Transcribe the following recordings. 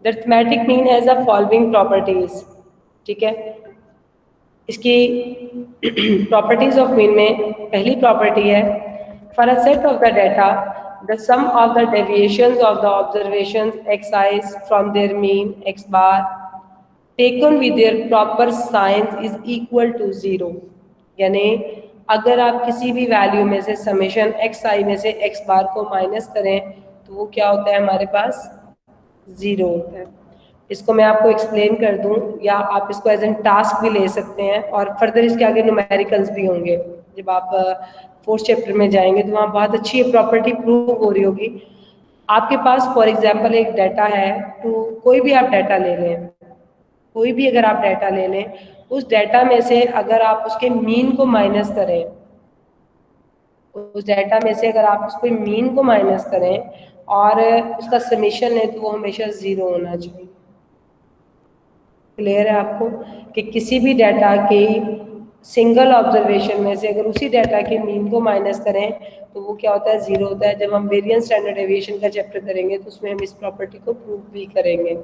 The arithmetic mean has the following properties. ठीक है, इसकी प्रॉपर्टीज ऑफ मीन में पहली प्रॉपर्टी है, for a set of the data the sum of the deviations of the observations X i's from their mean X bar taken with their proper signs is equal to 0। यानी अगर आप किसी भी value में से summation X आई में से x बार को माइनस करें तो वो क्या होता है, हमारे पास 0 होता है। इसको मैं आपको एक्सप्लेन कर दूं, या आप इसको एज एन टास्क भी ले सकते हैं, और फर्दर इसके आगे न्यूमेरिकल्स भी होंगे। जब आप फोर्थ चैप्टर में जाएंगे तो वहाँ बहुत अच्छी प्रॉपर्टी प्रूव हो रही होगी। आपके पास फॉर एग्जांपल एक डाटा है, तो कोई भी आप डाटा ले लें, कोई भी अगर आप डाटा ले लें, उस डाटा में से अगर आप उसके मीन को माइनस करें, उस डाटा में से अगर आप उसके मीन को माइनस करें और उसका समेशन है, तो वो हमेशा 0 होना चाहिए। क्लियर है आपको कि किसी भी डाटा के सिंगल ऑब्जर्वेशन में से अगर उसी डाटा के मीन को माइनस करें तो वो क्या होता है, 0 होता है। जब हम वेरिएंस स्टैंडर्ड डेविएशन का चैप्टर करेंगे तो उसमें हम इस प्रॉपर्टी को प्रूव भी करेंगे।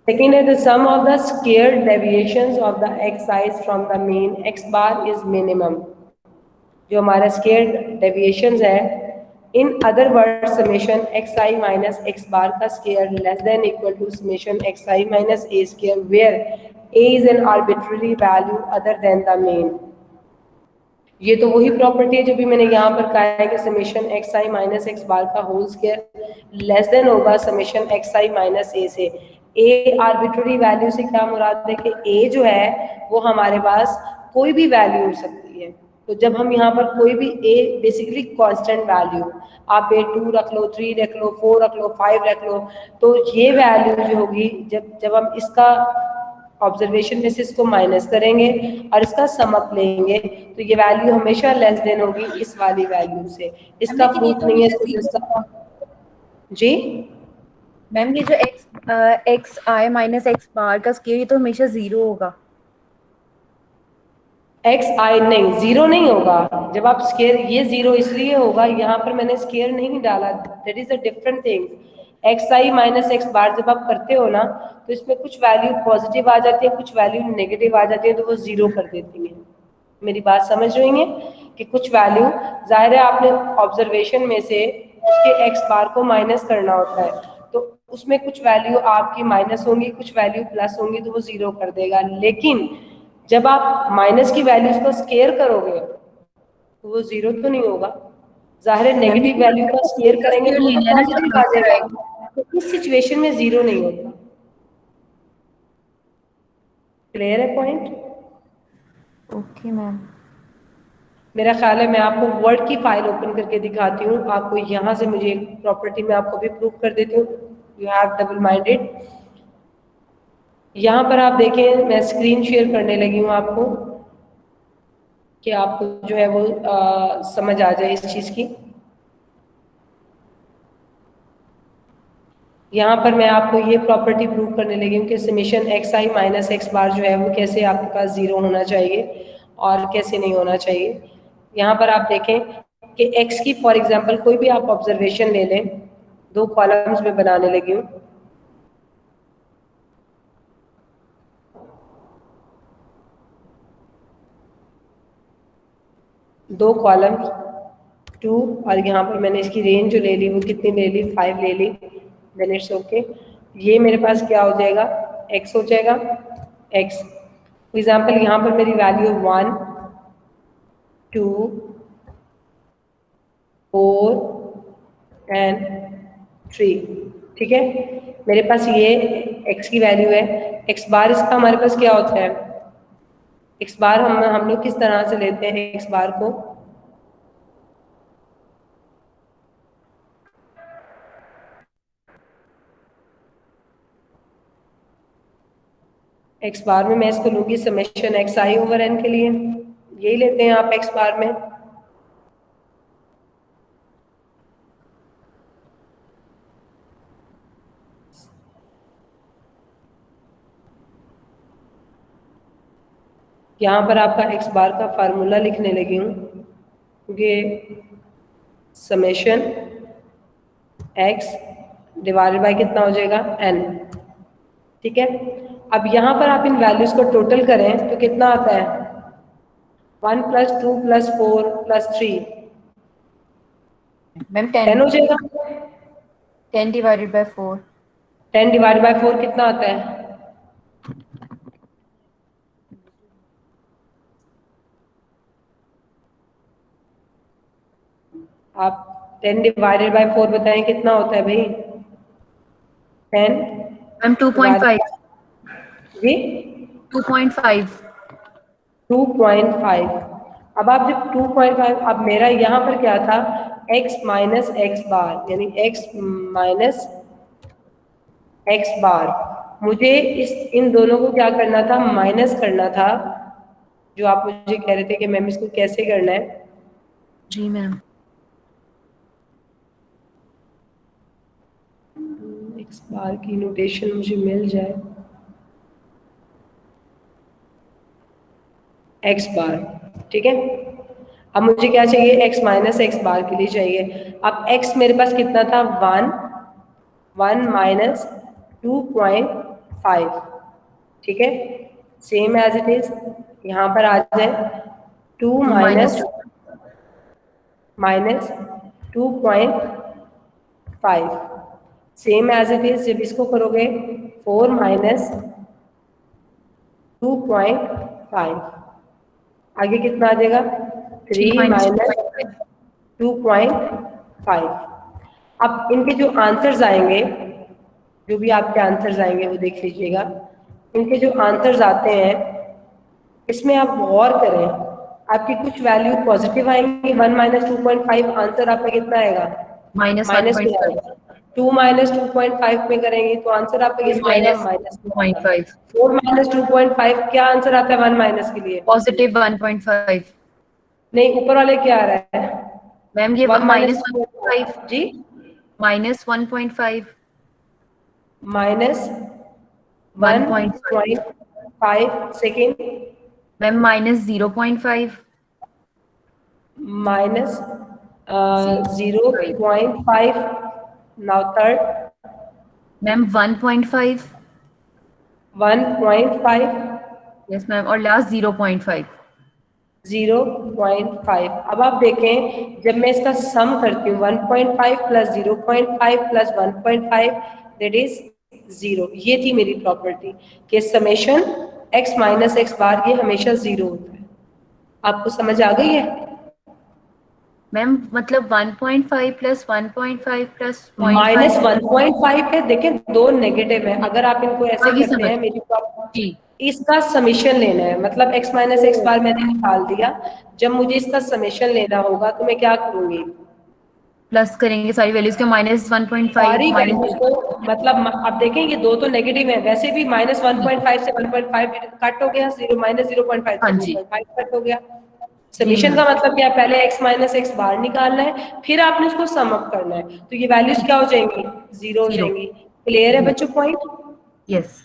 Second is the sum of the squared deviations of the x size from the mean x bar is minimum। जो हमारा squared deviations है, in other words summation xi minus x bar का square less than equal to summation xi minus a square where a is an arbitrary value other than the mean। ये तो वही property है जो भी मैंने यहाँ पर कहा है कि summation X I minus X बार का होल स्क्वायर लेस देन होगा समेशन एक्स आई माइनस ए से। ए आर्बिट्ररी वैल्यू से क्या मुराद है कि ए जो है वो हमारे पास कोई भी वैल्यू हो सकती है। तो जब हम यहाँ पर कोई भी ए बेसिकली कांस्टेंट वैल्यू, आप ए 2 रख लो, 3 रख लो, 4 रख लो, 5 रख लो, तो ये वैल्यू जो होगी जब हम इसका ऑब्जर्वेशन में से इसको माइनस करेंगे और इसका सम अप लेंगे तो ये वैल्यू हमेशा लेस देन होगी इस वाली वैल्यू से। इसका प्रूफ नहीं है इसका। जी मैम, ये जो एक्स आई माइनस एक्स बार का स्क्वायर ये तो हमेशा 0 होगा। एक्स आई नहीं, 0 नहीं होगा। जब आप स्केयर, ये 0 इसलिए होगा, यहाँ पर मैंने स्केयर नहीं डाला, that is a different thing. X I minus X bar जब आप करते हो ना तो इसमें कुछ वैल्यू पॉजिटिव आ जाती है, कुछ वैल्यू नेगेटिव आ जाती है, तो वो 0 कर देती है। मेरी बात समझ रही हैं कि कुछ वैल्यू, जाहिर है आपने ऑब्जर्वेशन में से उसके एक्स बार को माइनस करना होता है, तो उसमें कुछ वैल्यू आपकी माइनस होंगी, कुछ वैल्यू प्लस होंगी, तो वो 0 कर देगा। लेकिन जब आप माइनस की वैल्यूज को स्केयर करोगे तो वो 0 तो नहीं होगा। जाहिर है नेगेटिव वैल्यू का स्केयर करेंगे तो वो पॉजिटिव आ जाएगा, तो इस सिचुएशन में 0 नहीं होता। क्लियर है पॉइंट? Okay ma'am. मेरा ख्याल है मैं आपको वर्ड की फाइल ओपन करके दिखाती हूँ, आपको यहाँ से मुझे एक प्रॉपर्टी में आपको भी प्रूव कर देती हूँ। You have double minded. यहाँ पर आप देखें, मैं स्क्रीन शेयर करने लगी हूँ आपको कि आपको जो है वो समझ आ जाए इस चीज़ की। यहाँ पर मैं आपको ये प्रॉपर्टी प्रूव करने लगी हूँ कि summation X I minus X बार जो है वो कैसे आपके पास 0 होना चाहिए और कैसे नहीं होना चाहिए। यहाँ पर आप देखें कि एक्स की फॉर एग्जांपल कोई भी आप ऑब्जर्वेशन ले लें, 2 कॉलम्स में बनाने लगी हूँ। दो कॉलम्स 2, और यहाँ पर मैंने इसकी रेंज जो ले ली वो कितनी ले ली, 5 ले ली। Then it's okay. ये मेरे पास क्या हो जाएगा, x हो जाएगा। x फॉर एग्जाम्पल यहाँ पर मेरी वैल्यू 1 2 4 एंड 3, ठीक है। मेरे पास ये x की वैल्यू है। x बार इसका हमारे पास क्या होता है, x बार हम लोग किस तरह से लेते हैं x बार को, एक्स बार में मैं इसको लूंगी summation X I over N के लिए, यही लेते हैं आप एक्स बार में। यहाँ पर आपका एक्स बार का फार्मूला लिखने लगी हूँ, क्योंकि समेशन एक्स डिवाइडेड बाय कितना हो जाएगा n। ठीक है, अब यहाँ पर आप इन वैल्यूज को टोटल करें तो कितना आता है 1 + 2 + 4 + 3 मैम 10 हो जाएगा। 10 डिवाइडेड बाय 4। 10 डिवाइडेड बाय 4 कितना आता है? आप 10 डिवाइडेड बाय 4 बताएं कितना होता है भाई? 10 मैम 2.5। जी 2.5। 2.5। अब आप जब 2.5, अब मेरा यहाँ पर क्या था x माइनस एक्स बार, यानी x माइनस एक्स बार, मुझे इन दोनों को क्या करना था, माइनस करना था। जो आप मुझे कह रहे थे कि मैम इसको कैसे करना है, जी मैम। एक्स बार की नोटेशन मुझे मिल जाए। एक्स बार, ठीक है। अब मुझे क्या चाहिए, x माइनस एक्स बार के लिए चाहिए। अब x मेरे पास कितना था 1 माइनस 2.5, ठीक है। सेम एज इट इज यहाँ पर आ जाए 2 2 minus 2। Minus 2.5, same as it is. जब इसको करोगे 4 माइनस 2.5, आगे कितना आ जाएगा 3 3 माइनस 2.5। 2.5। अब इनके जो आंसर्स आएंगे, जो भी आपके आंसर्स आएंगे वो देख लीजिएगा। इनके जो आंसर्स आते हैं इसमें आप गौर करें, आपकी कुछ वैल्यू पॉजिटिव आएंगी। 1 माइनस 2.5 आंसर आपका कितना आएगा, माइनस माइनस में 1.5। आएगा। 2 माइनस 2.5 में करेंगे तो आंसर आपका 2 किसमें आएगा, माइनस माइनस में आएगा। 2.5। 4 माइनस 2.5 क्या आंसर आता है 1 माइनस के लिए? पॉजिटिव 1.5। नहीं, ऊपर वाले क्या आ रहा है, मैम ये 1 माइनस माइनस 1.5। 2.5 जी, minus 1.5। Minus 1.5। 1.5 second, ma'am minus 0.5। Minus 0.5। 0.5, now third ma'am 1.5। 1.5, yes ma'am, और लास्ट 0.5। 0.5। अब आप देखें जब मैं इसका सम करती हूँ 1.5 प्लस 0.5 प्लस 1.5 दैट इज 0। ये थी मेरी प्रॉपर्टी कि समेशन x माइनस एक्स बार ये हमेशा 0 होता है। आपको समझ आ गई है? मैम मतलब 1.5 प्लस 1.5 प्लस माइनस 0.5। 1.5 है, देखें दो नेगेटिव है। अगर आप इनको ऐसे वही करते समझ। हैं मेरी जी। इसका समेशन लेना है, मतलब x माइनस एक्स बार मैंने निकाल दिया। जब मुझे इसका समेशन लेना होगा तो मैं क्या करूंगी, प्लस करेंगे सारी वैल्यूज के, माइनस 1.5 सारी वैल्यूज माइनस। को, मतलब अब देखें ये दो तो नेगेटिव है, वैसे भी माइनस 1.5 से 1.5 कट हो गया, 0 माइनस 0.5 हाँ से जी। 2.5 कट हो गया। जी समीशन मैम। का मतलब क्या है, पहले x माइनस एक्स बाहर निकालना है, फिर आपने उसको सम अप करना है, तो ये वैल्यूज क्या हो जाएंगी, 0 हो 0। जाएंगी। क्लियर है बच्चों पॉइंट? यस।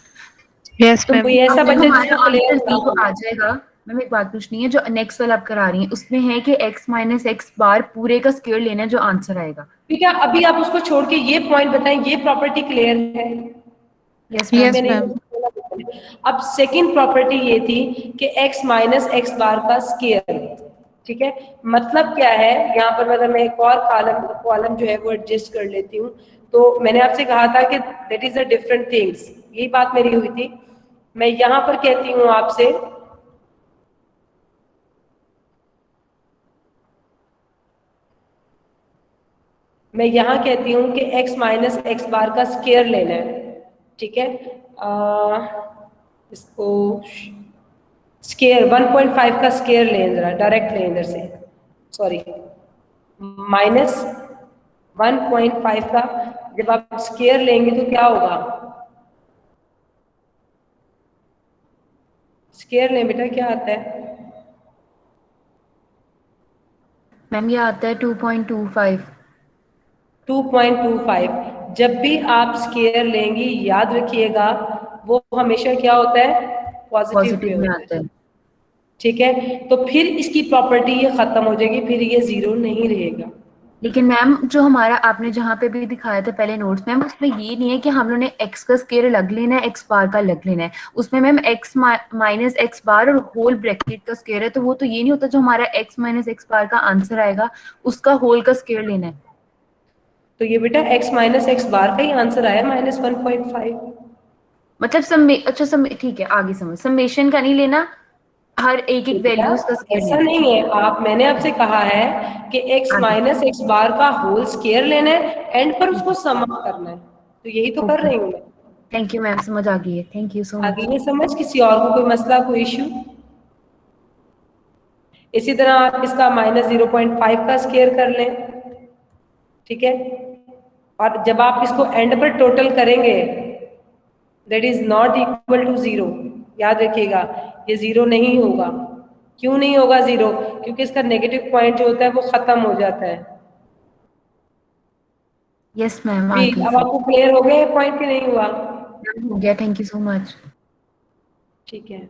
यस तो मैम। कोई अब ऐसा जब बच्चा हमारा जिसको क्लियर आंसर ना 0 हो? आ जाएगा, मैम एक बात पूछनी है, जो नेक्स्ट वाला आप करा रही हैं उसमें है कि x माइनस एक्स बार पूरे का स्क्वायर लेना है जो आंसर आएगा। ठीक है, अभी आप उसको छोड़ के ये पॉइंट बताएं, ये प्रॉपर्टी क्लियर है? Yes ma'am. यस मैंने मैम। अब सेकंड प्रॉपर्टी ये थी कि x माइनस एक्स बार का स्केयर, ठीक है। मतलब क्या है, यहाँ पर अगर मैं एक और कॉलम जो है वो एडजस्ट कर लेती हूँ, तो मैंने आपसे कहा था कि that is a different things, यही बात मेरी हुई थी। मैं यहाँ पर कहती हूँ आपसे मैं यहाँ कहती हूँ कि x माइनस एक्स बार का स्केयर लेना है, ठीक है। इसको स्केयर 1.5 का स्केयर लें, जरा डायरेक्ट लें इधर से, सॉरी, माइनस 1.5 का जब आप स्केयर लेंगे तो क्या होगा, स्केयर लें बेटा, क्या आता है? मैम ये आता है 2.25। 2.25। जब भी आप स्केयर लेंगी याद रखिएगा वो हमेशा क्या होता है, पॉजिटिव में पॉजिटिव में होता आता है, है। ठीक है। तो फिर इसकी प्रॉपर्टी ये खत्म हो जाएगी, फिर ये 0 नहीं रहेगा। लेकिन मैम जो हमारा आपने जहाँ पे भी दिखाया था पहले नोट्स मैम, उसमें ये नहीं है कि हम लोगों ने एक्स का स्केयर अलग लेना है, एक्स बार का अलग लेना है। उसमें मैम एक्स माइनस एक्स बार और होल ब्रैकेट का स्केयर है, तो वो तो ये नहीं होता जो हमारा एक्स माइनस एक्स बार का आंसर आएगा उसका होल का स्केयर लेना है। तो ये बेटा x माइनस एक्स बार का ही आंसर आया -1.5। मतलब अच्छा ठीक है, आगे समझ, समेशन का नहीं लेना, हर एक एक बेटा वैल्यूज का स्केयर ऐसा लेना नहीं है, मैंने आपसे कहा है कि x है आगे। माइनस एक्स बार का होल स्केयर लेना है, एंड पर उसको सम अप करना है, तो यही तो कर ओके, रही हूँ मैं। थैंक यू मैम, समझ आ गई है, थैंक यू सो आगे मच। ये समझ, किसी और को कोई मसला, कोई इश्यू? इसी तरह आप इसका -0.5 का स्केयर कर लें, ठीक है। और जब आप इसको एंड पर टोटल करेंगे, that is not equal to zero, याद रखिएगा, ये जीरो नहीं होगा। क्यों नहीं होगा जीरो? क्योंकि इसका नेगेटिव पॉइंट जो होता है वो खत्म हो जाता है। यस मैम, आ भी गई अब सब। आपको क्लियर हो गया ये पॉइंट कि नहीं हुआ? हो गया, थैंक यू सो मच। ठीक है।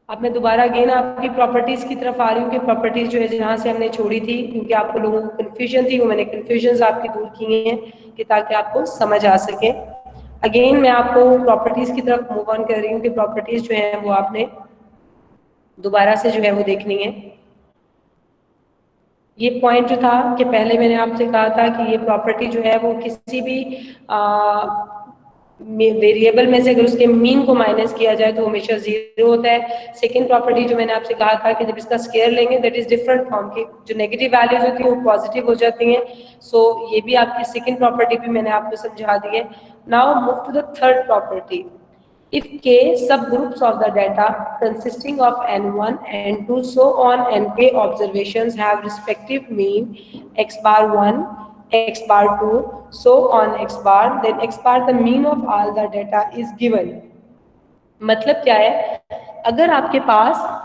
अब मैं दोबारा अगेन आपकी प्रॉपर्टीज की तरफ आ रही हूँ कि प्रॉपर्टीज जो है जहाँ से हमने छोड़ी थी, क्योंकि आपको लोगों को कन्फ्यूजन थी, वो मैंने कन्फ्यूजन आपकी दूर की हैं कि ताकि आपको समझ आ सके। अगेन मैं आपको प्रॉपर्टीज की तरफ मूव ऑन कर रही हूँ कि प्रॉपर्टीज जो है वो आपने दोबारा से जो है वो देखनी है। ये पॉइंट जो था कि पहले मैंने आपसे कहा था कि ये प्रॉपर्टी जो है वो किसी भी वेरिएबल में से अगर उसके मीन को माइनस किया जाए तो हमेशा जीरो होता है। सेकंड प्रॉपर्टी जो मैंने आपसे कहा था कि जब इसका स्केयर लेंगे दैट इज डिफरेंट फॉर्म की, जो नेगेटिव वैल्यूज होती हैं वो पॉजिटिव हो जाती हैं। सो ये भी आपकी सेकंड प्रॉपर्टी भी मैंने आपको समझा दी है। Now move to the third property. If k subgroups of the data consisting of n1, n2, so on nk observations have respective mean x bar 1, x bar 2, so on x bar, then x bar the mean of all the data is given. मतलब क्या है, अगर आपके पास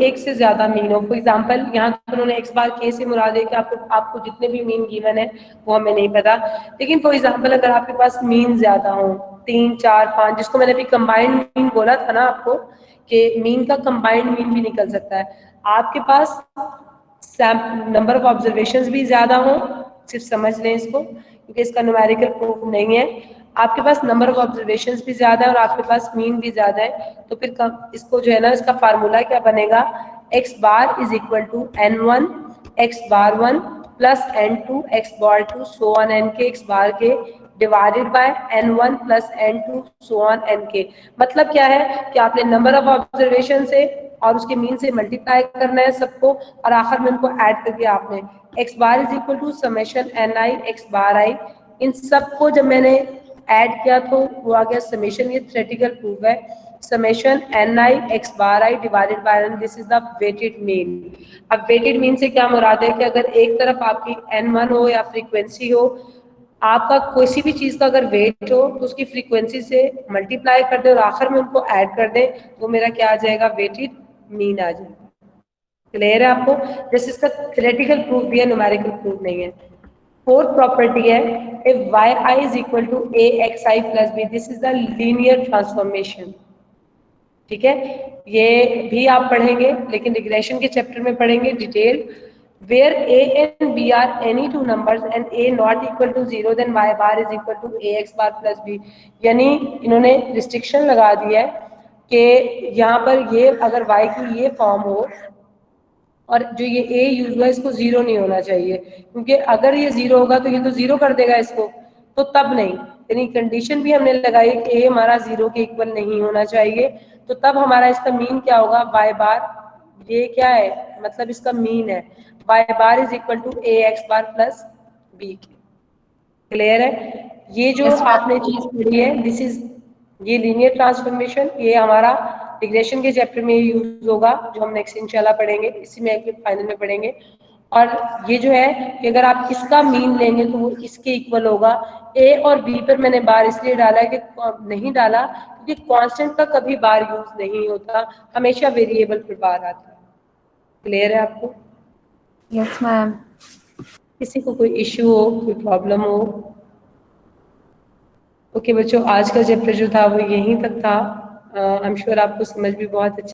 एक से ज्यादा mean हो, for example यहाँ तो उन्होंने एक्स बार के से मुराद है कि आपको आपको जितने भी मीन गिवन है वो हमें नहीं पता, लेकिन फॉर एग्जाम्पल अगर आपके पास मीन ज्यादा हो, 3, 4, 5, जिसको मैंने अभी कंबाइंड मीन बोला था ना आपको कि मीन का कंबाइंड मीन भी निकल सकता है, आपके पास नंबर ऑफ ऑब्जर्वेशंस भी ज्यादा हो, सिर्फ समझ लें इसको क्योंकि इसका न्यूमेरिकल प्रूफ नहीं है, आपके पास नंबर ऑफ ऑब्जर्वेशंस भी ज्यादा है और आपके पास मीन भी ज्यादा है, तो फिर इसको जो है ना इसका फार्मूला क्या बनेगा, X bar is equal to n1 X bar 1 plus n2 X bar 2 so on n k X bar k divided by n1 plus n2 so on n k. मतलब क्या है कि आपने नंबर ऑफ ऑब्जर्वेशन से और उसके mean से multiply करना है सबको, और आखिर में उनको ऐड करके आपने X bar is equal to summation N I X bar I, इन सबको जब मैंने ऐड किया तो वो आ गया समेशन, ये थ्योरेटिकल प्रूफ है, summation N I X bar I divided by N, this is the weighted mean. अब वेटेड मीन से क्या मुराद है कि अगर एक तरफ आपकी n1 हो या फ्रीक्वेंसी हो, आपका किसी भी चीज का अगर वेट हो तो उसकी फ्रीक्वेंसी से मल्टीप्लाई कर दे और आखिर में उनको ऐड कर दे, तो मेरा क्या आ जाएगा, वेटेड मीन आ जाएगा। क्लियर है आपको? जैसे इसका थ्योरेटिकल प्रूफ भी है, न्यूमेरिकल प्रूफ नहीं है। फोर्थ प्रॉपर्टी है if Y I is equal to A X I plus B, this is the linear transformation. ठीक है, ये भी आप पढ़ेंगे लेकिन रिग्रेशन के चैप्टर में पढ़ेंगे detail, where a and b are any two numbers and a not equal to 0 then y bar is equal to ax bar plus b। यानी इन्होंने रिस्ट्रिक्शन लगा दिया है कि यहाँ पर ये अगर y की ये फॉर्म हो और जो ये a यूज हुआ इसको जीरो नहीं होना चाहिए, क्योंकि अगर ये जीरो होगा तो ये तो जीरो कर देगा इसको, तो तब नहीं, यानी कंडीशन भी हमने लगाई कि a हमारा जीरो के इक्वल नहीं होना चाहिए, तो तब हमारा इसका मीन क्या होगा, y बार, ये क्या है मतलब इसका मीन है y bar is equal to A X bar plus B. Clear है? ये जो यस आपने चीज पढ़ी है दिस इज, ये लीनियर ट्रांसफॉर्मेशन, ये हमारा रिग्रेशन के चैप्टर में यूज होगा जो हम नेक्स्ट इंशाल्लाह पढ़ेंगे, इसी में फाइनल में पढ़ेंगे। और ये जो है कि अगर आप इसका मीन लेंगे तो वो इसके इक्वल होगा। ए और बी पर मैंने बार इसलिए डाला है कि नहीं डाला क्योंकि कांस्टेंट का कभी बार यूज नहीं होता, हमेशा वेरिएबल पर बार आता है। क्लियर है आपको? Yes ma'am. किसी को कोई इश्यू हो, कोई प्रॉब्लम हो? ओके बच्चों, आज का चैप्टर जो था वो यहीं तक था। आई एम श्योर आपको समझ भी बहुत अच्छा